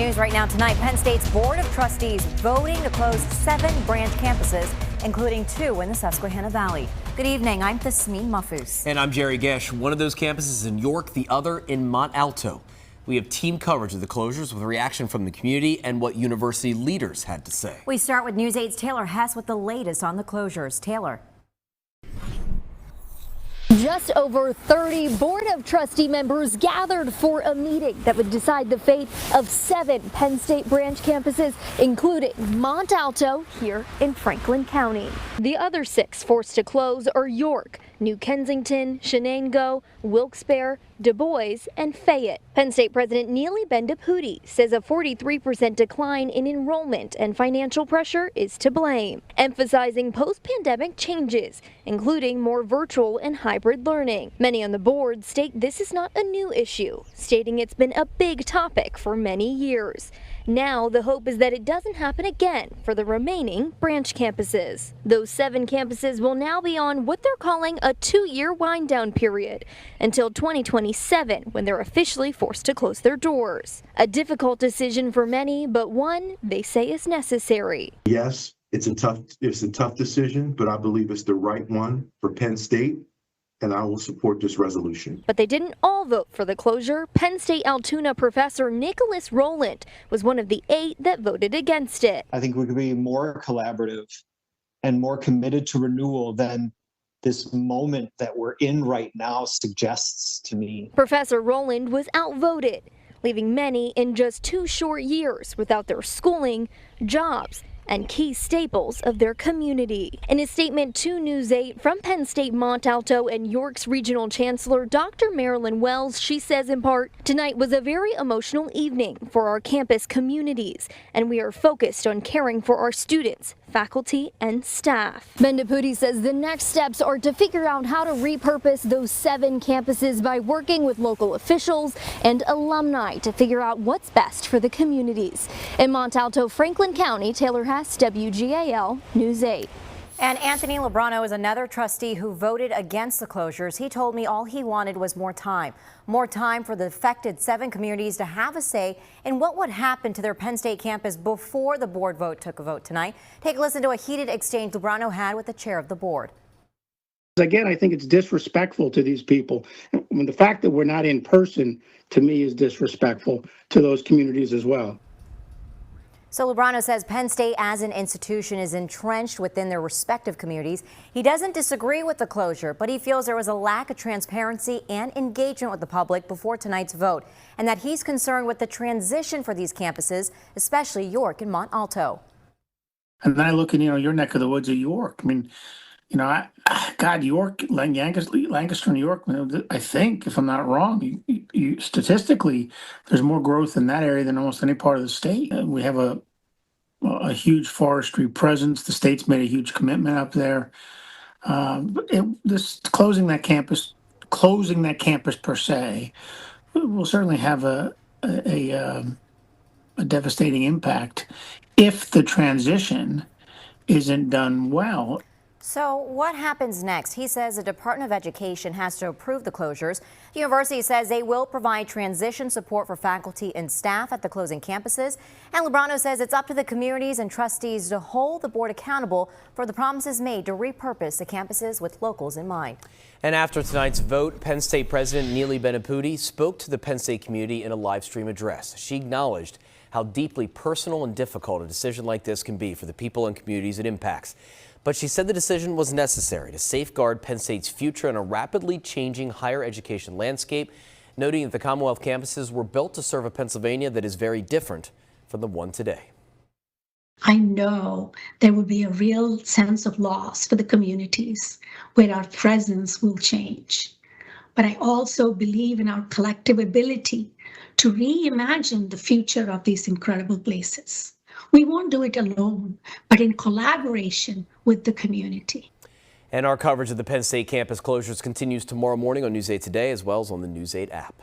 news right now tonight. Penn State's Board of Trustees voting to close 7 branch campuses, including 2 in the Susquehanna Valley. Good evening. I'm Tasmin Mahfouz. And I'm Jerry Gesh. One of those campuses is in York, the other in Mont Alto. We have team coverage of the closures with reaction from the community and what university leaders had to say. We start with News 8's Taylor Hess with the latest on the closures. Taylor. Just over 30 Board of Trustee members gathered for a meeting that would decide the fate of 7 Penn State branch campuses, including Mont Alto here in Franklin County. The other 6 forced to close are York, New Kensington, Shenango, Wilkes-Barre, Du Bois, and Fayette. Penn State President Neely Bendapudi says a 43% decline in enrollment and financial pressure is to blame, emphasizing post-pandemic changes, including more virtual and hybrid learning. Many on the board state this is not a new issue, stating it's been a big topic for many years. Now the hope is that it doesn't happen again for the remaining branch campuses. Those 7 campuses will now be on what they're calling a 2-year wind-down period until 2027, when they're officially forced to close their doors. A difficult decision for many, but one they say is necessary. Yes, it's a tough decision, but I believe it's the right one for Penn State, and I will support this resolution. But they didn't all vote for the closure. Penn State Altoona professor Nicholas Rowland was one of the 8 that voted against it. I think we could be more collaborative and more committed to renewal than this moment that we're in right now suggests to me. Professor Rowland was outvoted, leaving many in just 2 short years without their schooling, jobs, and key staples of their community. In a statement to News 8 from Penn State Mont Alto and York's regional chancellor, Dr. Marilyn Wells, she says in part, "Tonight was a very emotional evening for our campus communities, and we are focused on caring for our students, faculty, and staff." Bendapudi says the next steps are to figure out how to repurpose those 7 campuses by working with local officials and alumni to figure out what's best for the communities. In Mont Alto, Franklin County, Taylor Hess, WGAL News 8. And Anthony Lebrano is another trustee who voted against the closures. He told me all he wanted was more time for the affected 7 communities to have a say in what would happen to their Penn State campus before the board took a vote tonight. Take a listen to a heated exchange Lebrano had with the chair of the board. Again, I think it's disrespectful to these people. I mean, the fact that we're not in person, to me, is disrespectful to those communities as well. So Lebrano says Penn State as an institution is entrenched within their respective communities. He doesn't disagree with the closure, but he feels there was a lack of transparency and engagement with the public before tonight's vote, and that he's concerned with the transition for these campuses, especially York and Mont Alto. And then I look in, your neck of the woods of York. I mean, York, Lancaster, New York, I think, if I'm not wrong, statistically, there's more growth in that area than almost any part of the state. We have a huge forestry presence. The state's made a huge commitment up there. Closing that campus per se will certainly have a devastating impact if the transition isn't done well. So what happens next? He says the Department of Education has to approve the closures. The university says they will provide transition support for faculty and staff at the closing campuses. And Lebrano says it's up to the communities and trustees to hold the board accountable for the promises made to repurpose the campuses with locals in mind. And after tonight's vote, Penn State President Neely Bendapudi spoke to the Penn State community in a live stream address. She acknowledged how deeply personal and difficult a decision like this can be for the people and communities it impacts. But she said the decision was necessary to safeguard Penn State's future in a rapidly changing higher education landscape, noting that the Commonwealth campuses were built to serve a Pennsylvania that is very different from the one today. I know there will be a real sense of loss for the communities where our presence will change. But I also believe in our collective ability to reimagine the future of these incredible places. We won't do it alone, but in collaboration with the community. And our coverage of the Penn State campus closures continues tomorrow morning on News 8 Today, as well as on the News 8 app.